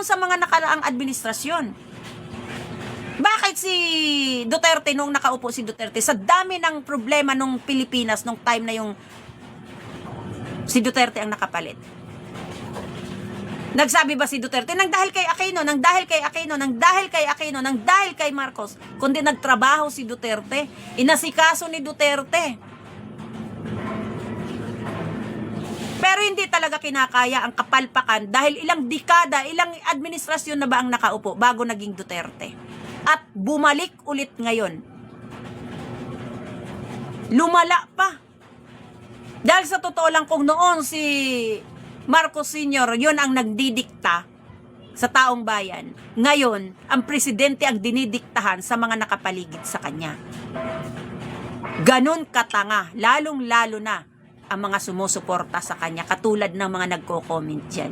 doon sa mga nakaraang administrasyon. Bakit si Duterte, nung nakaupo si Duterte, sa dami ng problema nung Pilipinas, nung time na yung si Duterte ang nakapalit? Nagsabi ba si Duterte, nang dahil kay Aquino, nang dahil kay Aquino, nang dahil kay Aquino, nang dahil kay Marcos, kundi nagtrabaho si Duterte, inasikaso ni Duterte. Pero hindi talaga kinakaya ang kapalpakan dahil ilang dekada, ilang administrasyon na ba ang nakaupo bago naging Duterte. At bumalik ulit ngayon. Lumala pa. Dahil sa totoo lang, kung noon si Marcos Sr. yun ang nagdidikta sa taong bayan, ngayon, ang presidente ang dinidiktahan sa mga nakapaligid sa kanya. Ganon katanga, lalong-lalo na ang mga sumusuporta sa kanya, katulad ng mga nagko-comment dyan.